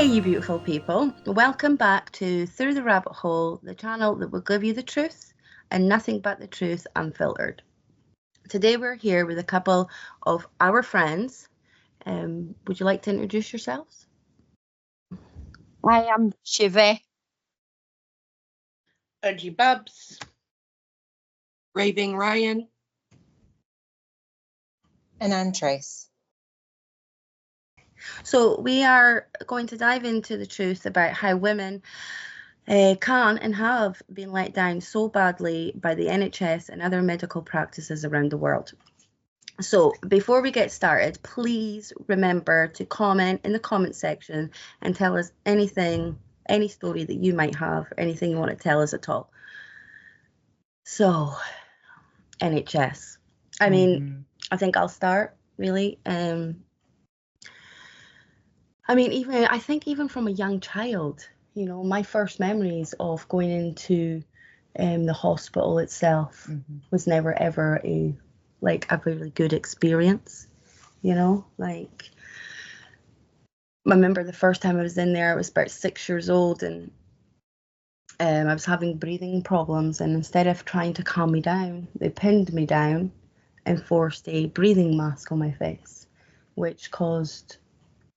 Hey, you beautiful people. Welcome back to Through the Rabbit Hole, the channel that will give you the truth and nothing but the truth unfiltered. Today we're here with a couple of our friends. Would you like to introduce yourselves? I am Shiva. Udgy Bubs. Raving Ryan. And I'm Trace. So we are going to dive into the truth about how women can and have been let down so badly by the NHS and other medical practices around the world. So before we get started, please remember to comment in the comment section and tell us anything, any story that you might have, anything you want to tell us at all. So, NHS. I mean, I think I'll start, really. I think even from a young child, you know, my first memories of going into the hospital itself was never ever a really good experience, you know. Like, I remember the first time I was in there, I was about 6 years old, and I was having breathing problems, and instead of trying to calm me down, they pinned me down and forced a breathing mask on my face, which caused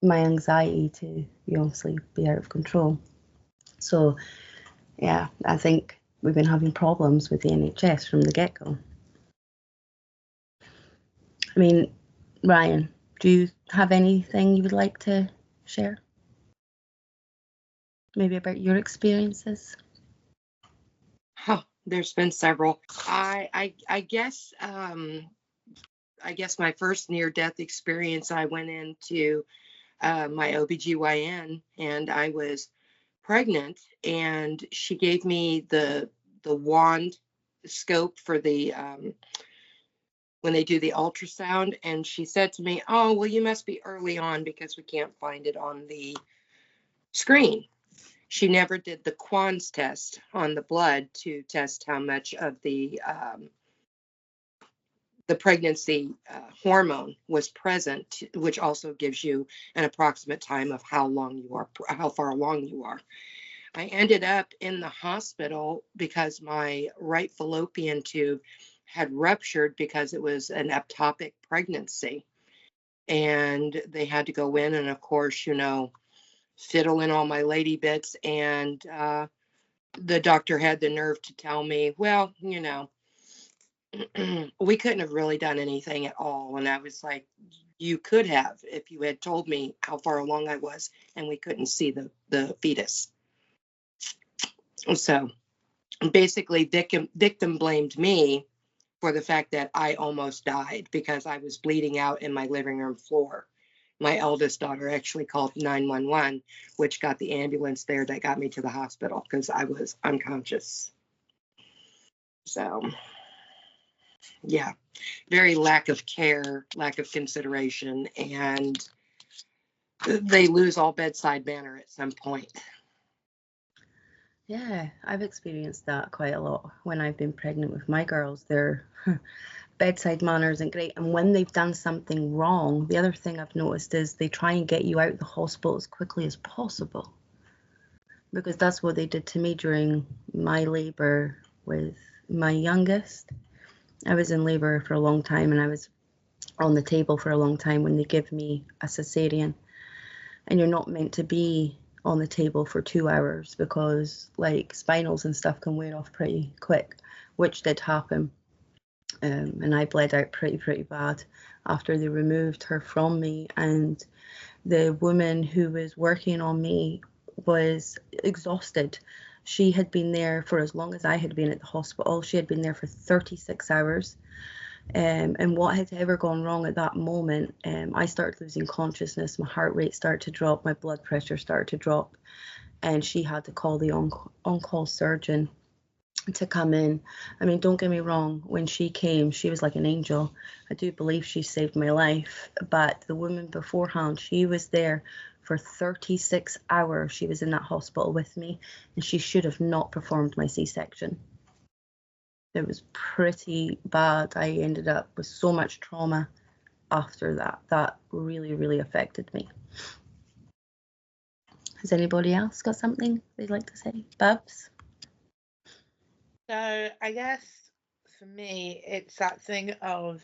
my anxiety to obviously be out of control. So yeah, I think we've been having problems with the NHS from the get-go. I mean, Ryan, do you have anything you would like to share? Maybe about your experiences? Oh, there's been several. I guess my first near-death experience, I went into my OBGYN, and I was pregnant, and she gave me the wand scope for the when they do the ultrasound, and she said to me, "Oh, well, you must be early on because we can't find it on the screen." She never did the Quan's test on the blood to test how much of the pregnancy hormone was present, which also gives you an approximate time of how far along you are. I ended up in the hospital because my right fallopian tube had ruptured because it was an ectopic pregnancy. And they had to go in and, of course, fiddle in all my lady bits. And the doctor had the nerve to tell me, well, we couldn't have really done anything at all. And I was like, you could have if you had told me how far along I was and we couldn't see the fetus. So basically, victim blamed me for the fact that I almost died because I was bleeding out in my living room floor. My eldest daughter actually called 911, which got the ambulance there that got me to the hospital because I was unconscious. So, yeah, very lack of care, lack of consideration, and they lose all bedside manner at some point. Yeah, I've experienced that quite a lot when I've been pregnant with my girls. Their bedside manner isn't great. And when they've done something wrong, the other thing I've noticed is they try and get you out of the hospital as quickly as possible. Because that's what they did to me during my labor with my youngest. I was in labor for a long time, and I was on the table for a long time when they give me a cesarean. And you're not meant to be on the table for 2 hours because spinals and stuff can wear off pretty quick, which did happen. And I bled out pretty bad after they removed her from me. And the woman who was working on me was exhausted. She had been there for as long as I had been at the hospital. She had been there for 36 hours. And what had ever gone wrong at that moment, I started losing consciousness, my heart rate started to drop, my blood pressure started to drop, and she had to call the on-call surgeon to come in. I mean, don't get me wrong, when she came, she was like an angel. I do believe she saved my life, but the woman beforehand, she was there for 36 hours. She was in that hospital with me, and she should have not performed my C-section. It was pretty bad. I ended up with so much trauma after that. That really, really affected me. Has anybody else got something they'd like to say? Babs? So I guess for me, it's that thing of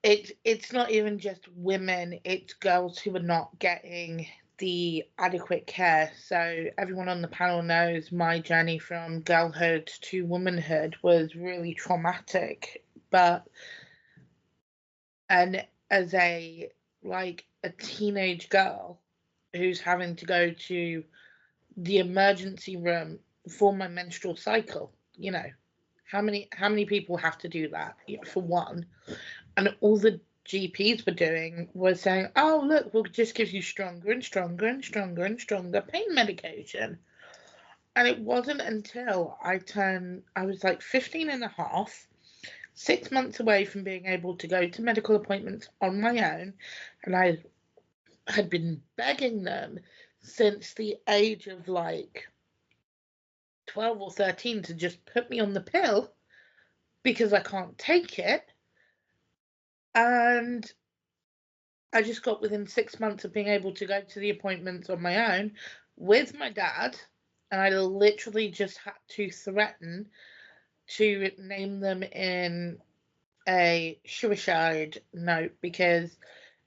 it's not even just women, it's girls who are not getting the adequate care. So everyone on the panel knows my journey from girlhood to womanhood was really traumatic. And as a teenage girl who's having to go to the emergency room for my menstrual cycle, how many people have to do that, for one? And all the GPs were doing was saying, oh, look, we'll just give you stronger and stronger and stronger and stronger pain medication. And it wasn't until I was like 15 and a half, 6 months away from being able to go to medical appointments on my own. And I had been begging them since the age of 12 or 13 to just put me on the pill because I can't take it. And I just got within 6 months of being able to go to the appointments on my own with my dad. And I literally just had to threaten to name them in a suicide note, because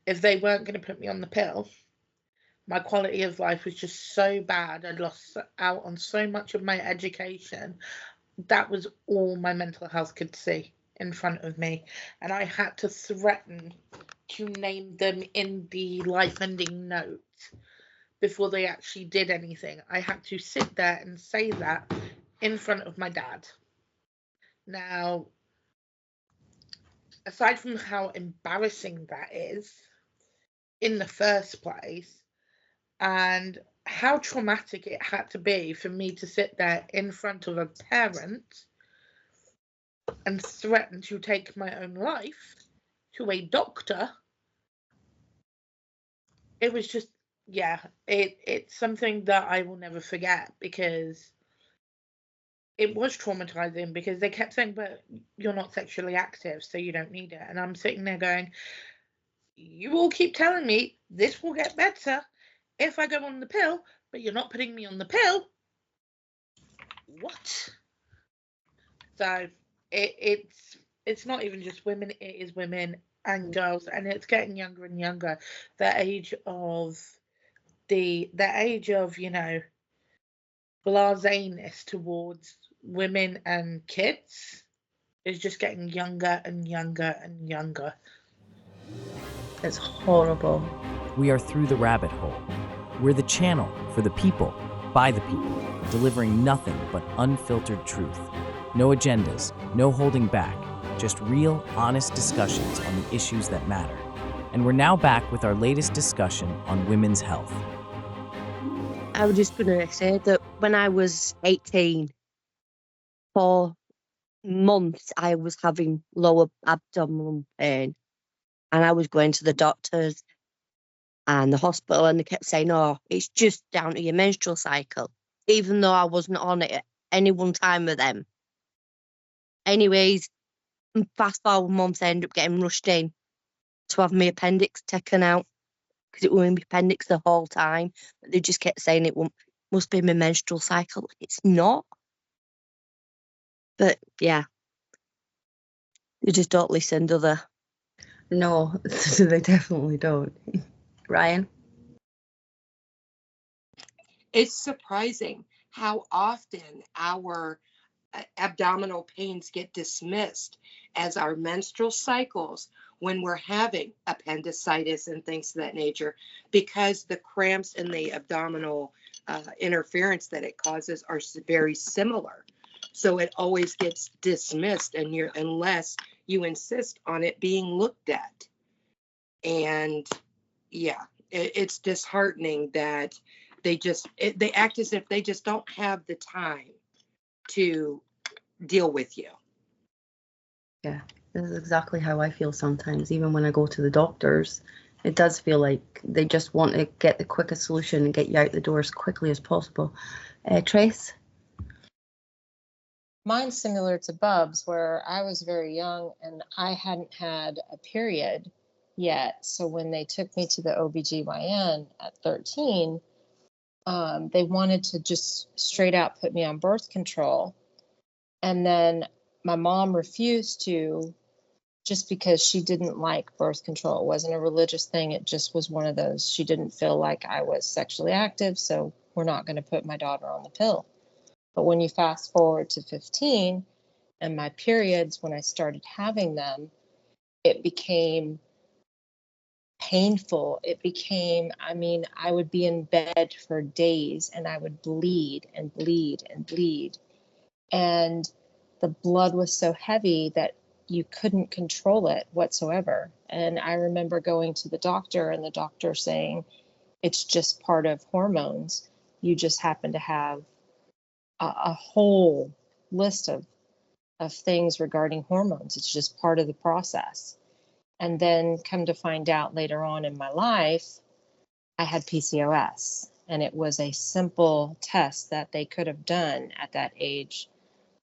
if they weren't going to put me on the pill, my quality of life was just so bad. I'd lost out on so much of my education. That was all my mental health could see in front of me. And I had to threaten to name them in the life-ending note before they actually did anything. I had to sit there and say that in front of my dad. Now, aside from how embarrassing that is in the first place, and how traumatic it had to be for me to sit there in front of a parent and threaten to take my own life to a doctor, it was just, it's something that I will never forget, because it was traumatizing, because they kept saying, but you're not sexually active, so you don't need it. And I'm sitting there going, you all keep telling me this will get better if I go on the pill, but you're not putting me on the pill. What? So it's not even just women, it is women and girls, and it's getting younger and younger. The age of blaseness towards women and kids is just getting younger and younger and younger. It's horrible. We are through the rabbit hole. We're the channel for the people, by the people, delivering nothing but unfiltered truth. No agendas, no holding back, just real, honest discussions on the issues that matter. And we're now back with our latest discussion on women's health. I was just going to say that when I was 18, for months, I was having lower abdominal pain, and I was going to the doctors and the hospital, and they kept saying, oh, it's just down to your menstrual cycle, even though I wasn't on it at any one time of them. Anyways, fast forward months, I ended up getting rushed in to have my appendix taken out, because it was in my appendix the whole time. But they just kept saying it must be my menstrual cycle. It's not. But yeah, they just don't listen, do they? No, they definitely don't. Ryan? It's surprising how often our abdominal pains get dismissed as our menstrual cycles when we're having appendicitis and things of that nature, because the cramps and the abdominal interference that it causes are very similar. So it always gets dismissed, and unless you insist on it being looked at. And yeah, it's disheartening that they act as if they just don't have the time to deal with you. Yeah, this is exactly how I feel sometimes. Even when I go to the doctors, it does feel like they just want to get the quickest solution and get you out the door as quickly as possible. Trace? Mine's similar to Bub's, where I was very young and I hadn't had a period yet. So when they took me to the OBGYN at 13, They wanted to just straight out put me on birth control. And then my mom refused to, just because she didn't like birth control. It wasn't a religious thing. It just was one of those. She didn't feel like I was sexually active, so we're not going to put my daughter on the pill. But when you fast forward to 15 and my periods, when I started having them, it became painful. It became, I mean, I would be in bed for days and I would bleed and bleed and bleed. And the blood was so heavy that you couldn't control it whatsoever. And I remember going to the doctor and the doctor saying, it's just part of hormones. You just happen to have a whole list of things regarding hormones. It's just part of the process. And then come to find out later on in my life, I had PCOS. And it was a simple test that they could have done at that age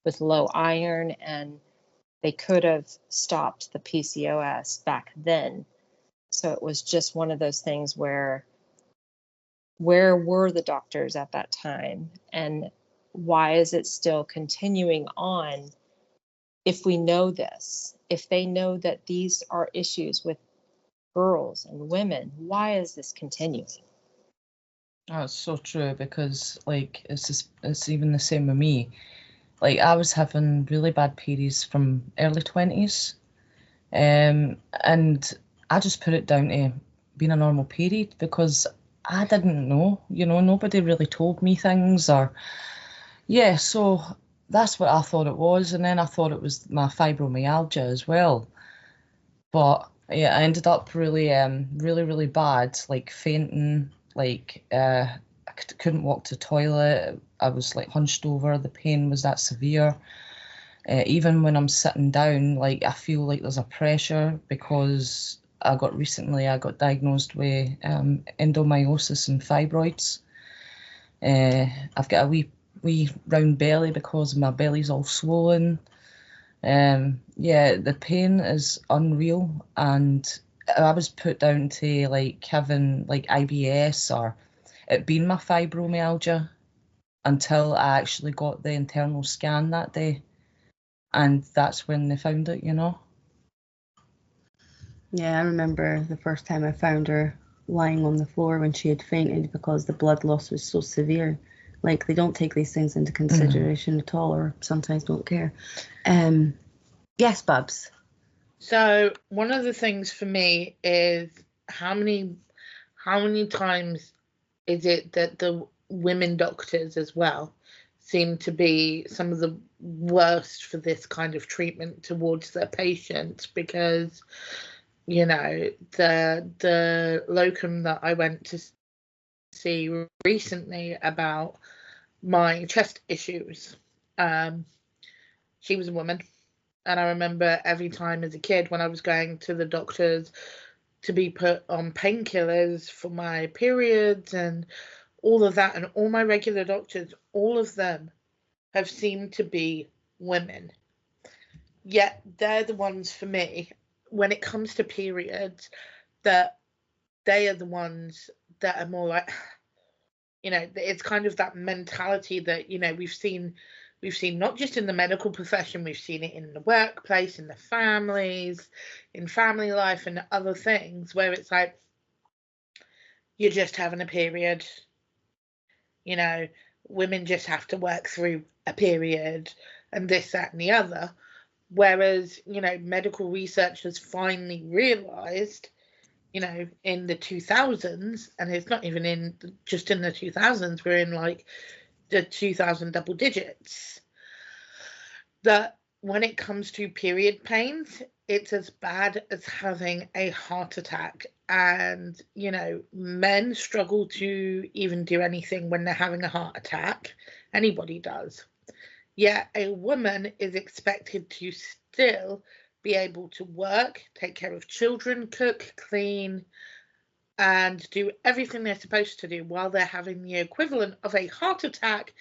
with low iron, and they could have stopped the PCOS back then. So it was just one of those things where were the doctors at that time? And why is it still continuing on? If we know this, if they know that these are issues with girls and women, why is this continuing? That's so true, because like it's even the same with me. Like I was having really bad periods from early 20s, and I just put it down to being a normal period because I didn't know, nobody really told me things, or so that's what I thought it was. And then I thought it was my fibromyalgia as well. But yeah, I ended up really, really bad, like fainting, like I couldn't walk to the toilet. I was like hunched over. The pain was that severe. Even when I'm sitting down, like I feel like there's a pressure, because I got diagnosed with endometriosis and fibroids. I've got a wee round belly because my belly's all swollen. The pain is unreal, and I was put down to like having like IBS or it being my fibromyalgia until I actually got the internal scan that day, and that's when they found it. Yeah, I remember the first time I found her lying on the floor when she had fainted because the blood loss was so severe. Like, they don't take these things into consideration at all, or sometimes don't care. Yes, Babs. So one of the things for me is how many times is it that the women doctors as well seem to be some of the worst for this kind of treatment towards their patients? Because the locum that I went to see recently about my chest issues, she was a woman. And I remember every time as a kid when I was going to the doctors to be put on painkillers for my periods and all of that, and all my regular doctors, all of them have seemed to be women. Yet they're the ones for me, when it comes to periods, that they are the ones that are more like, it's kind of that mentality that, we've seen not just in the medical profession, we've seen it in the workplace, in the families, in family life and other things, where it's like, you're just having a period. Women just have to work through a period and this, that and the other. Whereas, medical research has finally realized, in the 2000s, and it's not even just in the 2000s, we're in like the 2000 double digits, that when it comes to period pains, it's as bad as having a heart attack. And, men struggle to even do anything when they're having a heart attack. Anybody does. Yet a woman is expected to still be able to work, take care of children, cook, clean, and do everything they're supposed to do while they're having the equivalent of a heart attack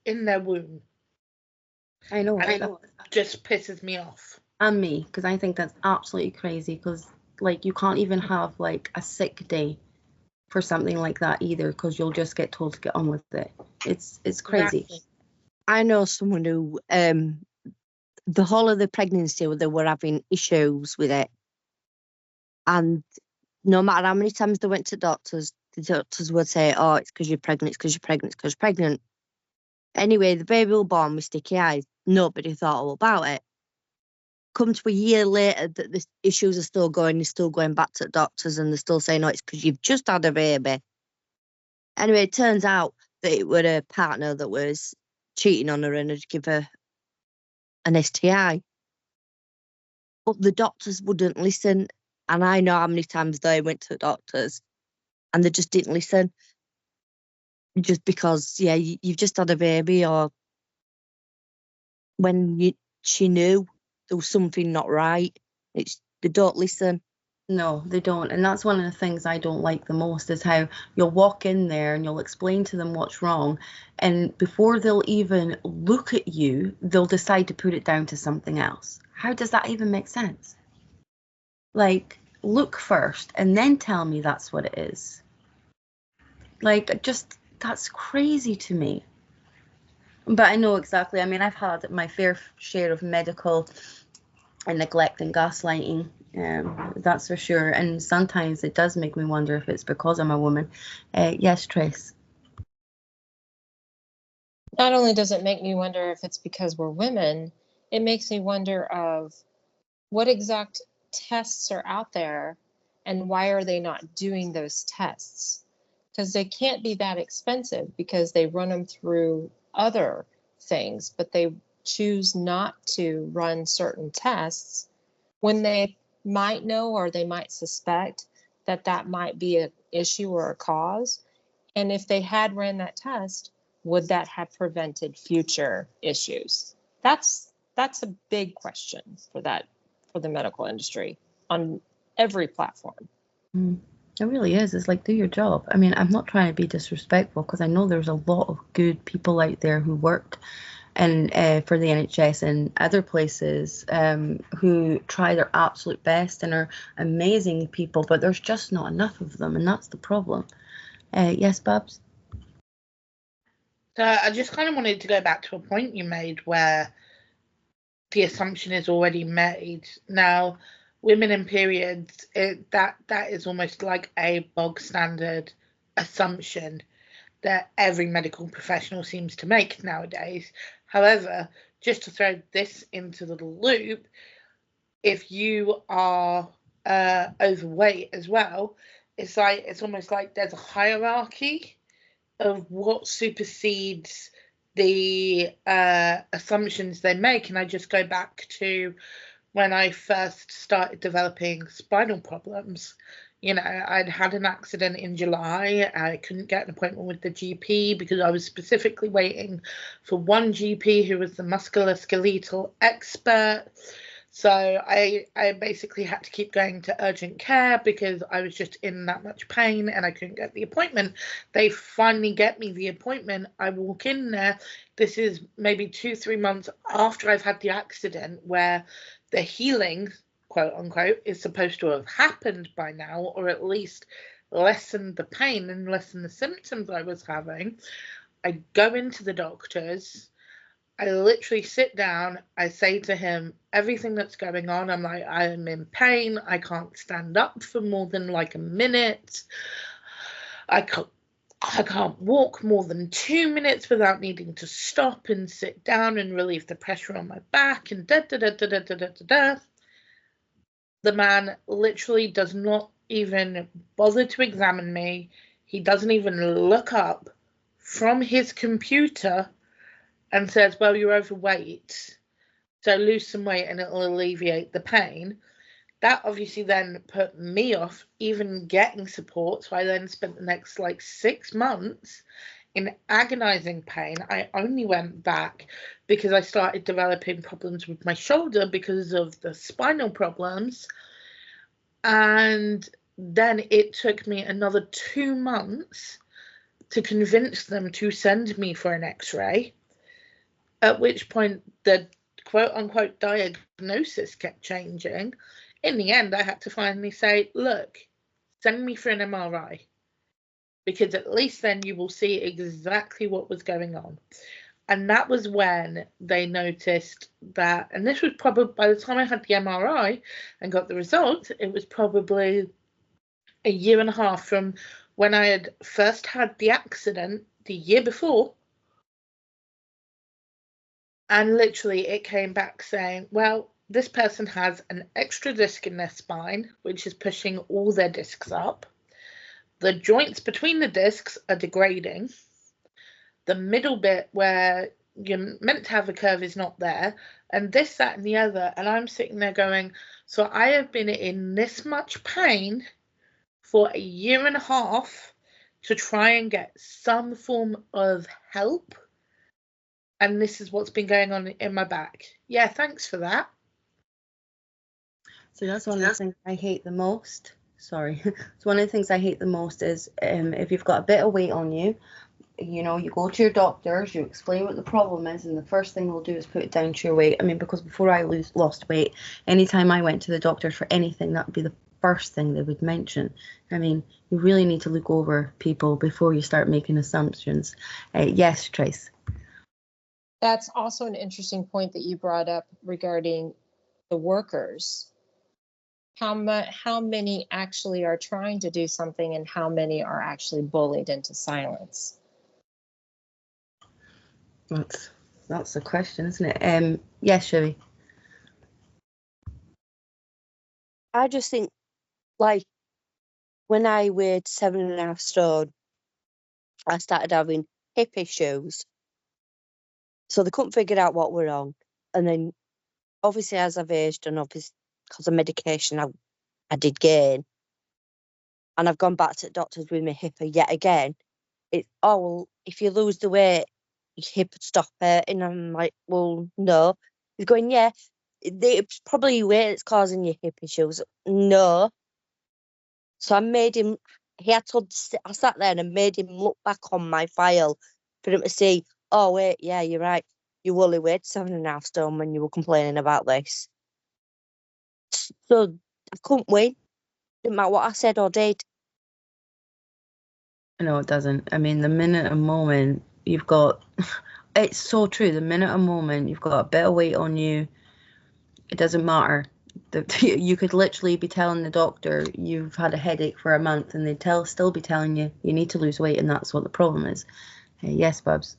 in their womb. I know. And it just pisses me off. And me, because I think that's absolutely crazy, because like you can't even have like a sick day for something like that either, because you'll just get told to get on with it. It's crazy. Exactly. I know someone who, the whole of the pregnancy, they were having issues with it. And no matter how many times they went to doctors, the doctors would say, oh, it's because you're pregnant, it's because you're pregnant, it's because you're pregnant. Anyway, the baby was born with sticky eyes. Nobody thought all about it. Come to a year later that the issues are still going, they're still going back to the doctors and they're still saying, oh, it's because you've just had a baby. Anyway, it turns out that it was a partner that was cheating on her and had given her an STI. But the doctors wouldn't listen. And I know how many times they went to the doctors and they just didn't listen. Just because, yeah, you've just had a baby, or when she knew there was something not right, they don't listen. No, they don't. And that's one of the things I don't like the most, is how you'll walk in there and you'll explain to them what's wrong. And before they'll even look at you, they'll decide to put it down to something else. How does that even make sense? Like, look first and then tell me that's what it is. Like, just, that's crazy to me. But I know exactly. I mean, I've had my fair share of medical and neglect and gaslighting. That's for sure. And sometimes it does make me wonder if it's because I'm a woman. Yes, Trace. Not only does it make me wonder if it's because we're women, it makes me wonder of what exact tests are out there and why are they not doing those tests? Because they can't be that expensive because they run them through other things, but they choose not to run certain tests when they might know or they might suspect that that might be an issue or a cause. And if they had ran that test, would that have prevented future issues? That's a big question for the medical industry on every platform. It really is. It's like, do your job. I mean, I'm not trying to be disrespectful, because I know there's a lot of good people out there who work and for the NHS and other places who try their absolute best and are amazing people, but there's just not enough of them, and that's the problem. Yes, Babs? So I just kind of wanted to go back to a point you made where the assumption is already made. Now, women in periods, that is almost like a bog standard assumption that every medical professional seems to make nowadays. However, just to throw this into the loop, if you are overweight as well, it's almost like there's a hierarchy of what supersedes the assumptions they make. And I just go back to when I first started developing spinal problems. You know, I'd had an accident in July. I couldn't get an appointment with the GP because I was specifically waiting for one GP who was the musculoskeletal expert. So I basically had to keep going to urgent care because I was just in that much pain and I couldn't get the appointment. They finally get me the appointment. I walk in there. This is maybe 2-3 months after I've had the accident, where the healing, quote unquote, is supposed to have happened by now, or at least lessen the pain and lessen the symptoms I was having. I go into the doctor's. I literally sit down. I say to him everything that's going on. I'm like, I am in pain. I can't stand up for more than like a minute. I can't walk more than 2 minutes without needing to stop and sit down and relieve the pressure on my back and da da da da da da da da. The man literally does not even bother to examine me. He doesn't even look up from his computer and says, well, you're overweight, so lose some weight and it'll alleviate the pain. That obviously then put me off even getting support. So I then spent the next 6 months in agonizing pain. I only went back because I started developing problems with my shoulder because of the spinal problems. And then it took me another 2 months to convince them to send me for an X-ray. At which point the quote-unquote diagnosis kept changing. In the end, I had to finally say, look, send me for an MRI. because at least then you will see exactly what was going on. And that was when they noticed that, and this was probably by the time I had the MRI and got the results, it was probably a year and a half from when I had first had the accident the year before. And literally it came back saying, well, this person has an extra disc in their spine, which is pushing all their discs up. The joints between the discs are degrading. The middle bit where you're meant to have a curve is not there, and this, that, and the other. And I'm sitting there going, so I have been in this much pain for a year and a half to try and get some form of help, and this is what's been going on in my back. Yeah, thanks for that. So that's one of the things I hate the most. Sorry. So one of the things I hate the most is if you've got a bit of weight on you, you know, you go to your doctors, you explain what the problem is, and the first thing they'll do is put it down to your weight. I mean, because before I lost weight, anytime I went to the doctor for anything, that would be the first thing they would mention. I mean, you really need to look over people before you start making assumptions. Yes, Trace. That's also an interesting point that you brought up regarding the workers. How many actually are trying to do something, and how many are actually bullied into silence? That's the question, isn't it? Yes, Sherry. I just think, like, when I weighed 7.5 stone, I started having hip issues. So they couldn't figure out what were wrong. And then, obviously, as I've aged, and obviously because of medication, I did gain. And I've gone back to the doctors with my hip yet again. Well, if you lose the weight, your hip would stop hurting. I'm like, well, no. He's going, yeah, it's probably your weight that's causing your hip issues. No. So I made him, I sat there and made him look back on my file for him to see, oh, wait, yeah, you're right. You only weighed 7.5 stone when you were complaining about this. So I couldn't win. Didn't matter what I said or did. No, it doesn't. I mean, the minute a moment you've got, it's so true. The minute a moment you've got a bit of weight on you, it doesn't matter. You could literally be telling the doctor you've had a headache for a month, and they'd still be telling you you need to lose weight, and that's what the problem is. Yes, Babs.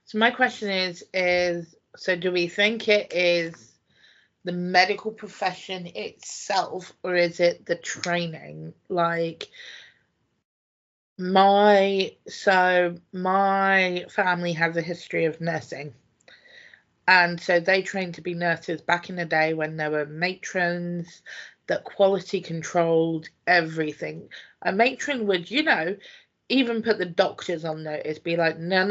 So my question is so do we think it is the medical profession itself, or is it the training? Like, my family has a history of nursing, and so they trained to be nurses back in the day when there were matrons that quality controlled everything. A matron would, you know, even put the doctors on notice, be like, no,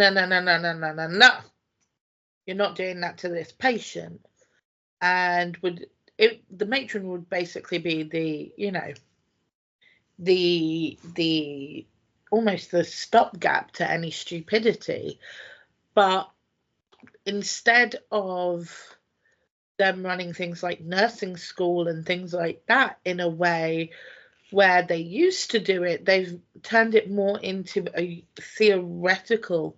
you're not doing that to this patient. And the matron would basically be the, you know, the almost the stopgap to any stupidity. But instead of them running things like nursing school and things like that in a way where they used to do it, they've turned it more into a theoretical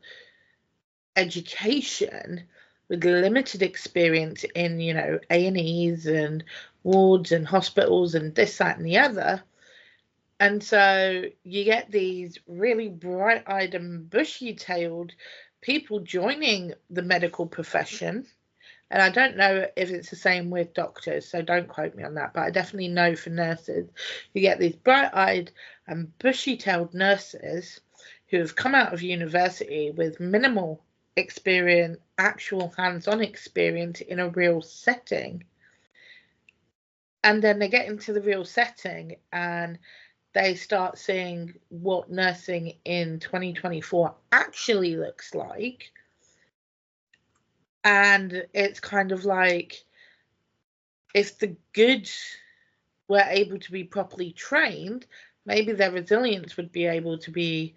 education with limited experience in, you know, A&Es and wards and hospitals and this, that, and the other. And so you get these really bright-eyed and bushy-tailed people joining the medical profession. And I don't know if it's the same with doctors, so don't quote me on that, but I definitely know for nurses, you get these bright-eyed and bushy-tailed nurses who have come out of university with minimal experience, actual hands-on experience in a real setting. And then they get into the real setting and they start seeing what nursing in 2024 actually looks like. And it's kind of like, if the good were able to be properly trained, maybe their resilience would be able to be,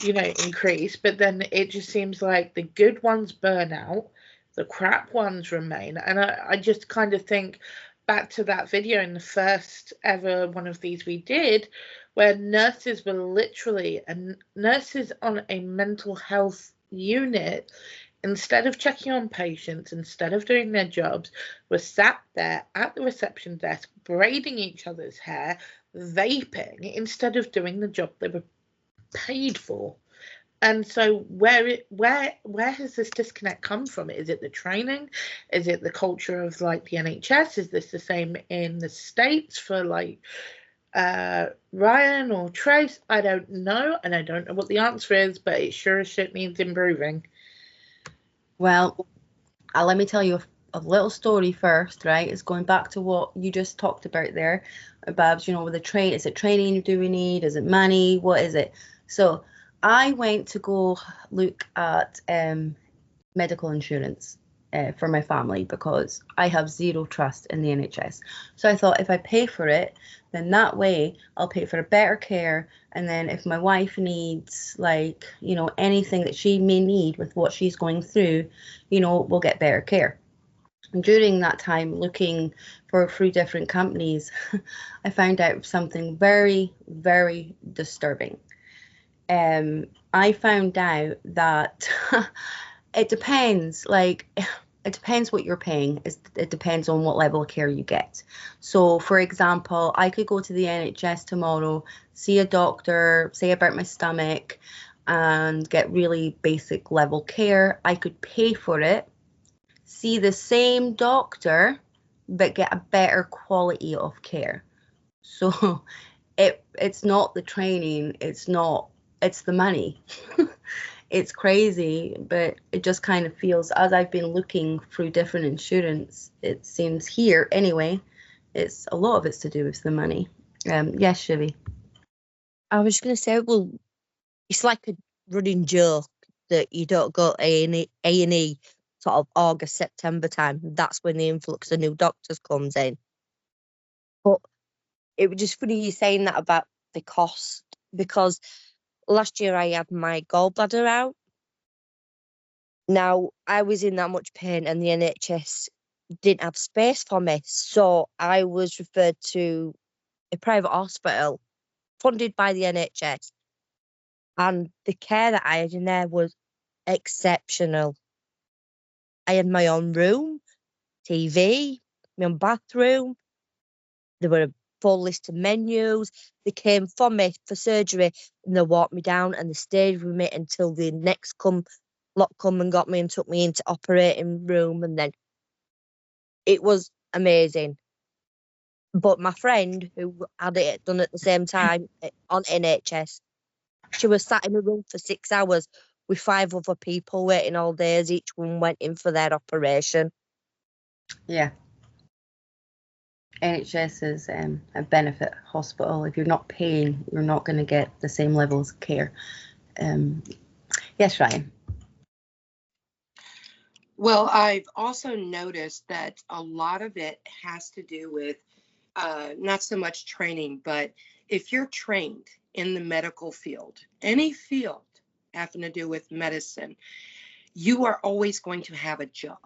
you know, increased. But then it just seems like the good ones burn out, the crap ones remain. And I just kind of think back to that video in the first ever one of these we did, where nurses were literally, and nurses on a mental health unit, instead of checking on patients, instead of doing their jobs, were sat there at the reception desk braiding each other's hair, vaping, instead of doing the job they were paid for. And so where has this disconnect come from? Is it the training? Is it the culture of like the NHS? Is this the same in the States for like Ryan or Trace? I don't know, and I don't know what the answer is, but it sure as shit needs improving. Well, let me tell you a little story first, right? It's going back to what you just talked about there, Babs, you know, with the train. Is it training do we need? Is it money? What is it? So I went to go look at medical insurance for my family because I have zero trust in the NHS. So I thought if I pay for it, then that way I'll pay for a better care. And then if my wife needs, like, you know, anything that she may need with what she's going through, you know, we'll get better care. And during that time, looking for 3 different companies, I found out something very, very disturbing. I found out that it depends, like, it depends what you're paying. It depends on what level of care you get. So, for example, I could go to the NHS tomorrow, see a doctor, say about my stomach, and get really basic level care. I could pay for it, see the same doctor, but get a better quality of care. So, it's not the training, it's the money. It's crazy, but it just kind of feels, as I've been looking through different insurance, it seems here anyway, it's a lot of it's to do with the money. Yes, Shivi. I was going to say, well, it's like a running joke that you don't go A&E sort of August, September time. That's when the influx of new doctors comes in. But it was just funny you saying that about the cost, because last year I had my gallbladder out. Now, I was in that much pain and the NHS didn't have space for me. So I was referred to a private hospital funded by the NHS. And the care that I had in there was exceptional. I had my own room, TV, my own bathroom. There were a full list of menus. They came for me for surgery and they walked me down and they stayed with me until the next lot come and got me and took me into operating room, and then it was amazing. But my friend who had it done at the same time on NHS, she was sat in a room for 6 hours with 5 other people waiting all day as each one went in for their operation. Yeah. NHS is a benefit hospital. If you're not paying, you're not going to get the same levels of care. Yes, Ryan. Well, I've also noticed that a lot of it has to do with not so much training, but if you're trained in the medical field, any field having to do with medicine, you are always going to have a job.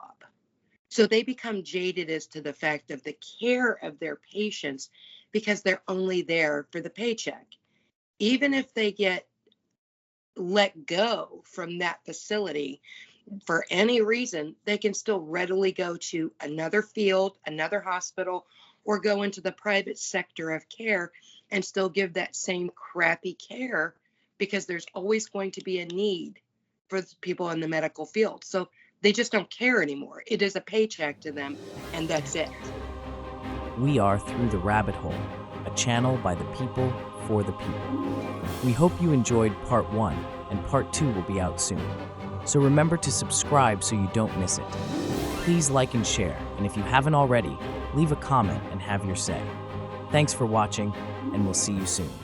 So they become jaded as to the fact of the care of their patients because they're only there for the paycheck. Even if they get let go from that facility for any reason, they can still readily go to another field, another hospital, or go into the private sector of care and still give that same crappy care because there's always going to be a need for people in the medical field. So they just don't care anymore. It is a paycheck to them, and that's it. We are Through the Rabbit Hole, a channel by the people for the people. We hope you enjoyed part 1, and part 2 will be out soon. So remember to subscribe so you don't miss it. Please like and share, and if you haven't already, leave a comment and have your say. Thanks for watching, and we'll see you soon.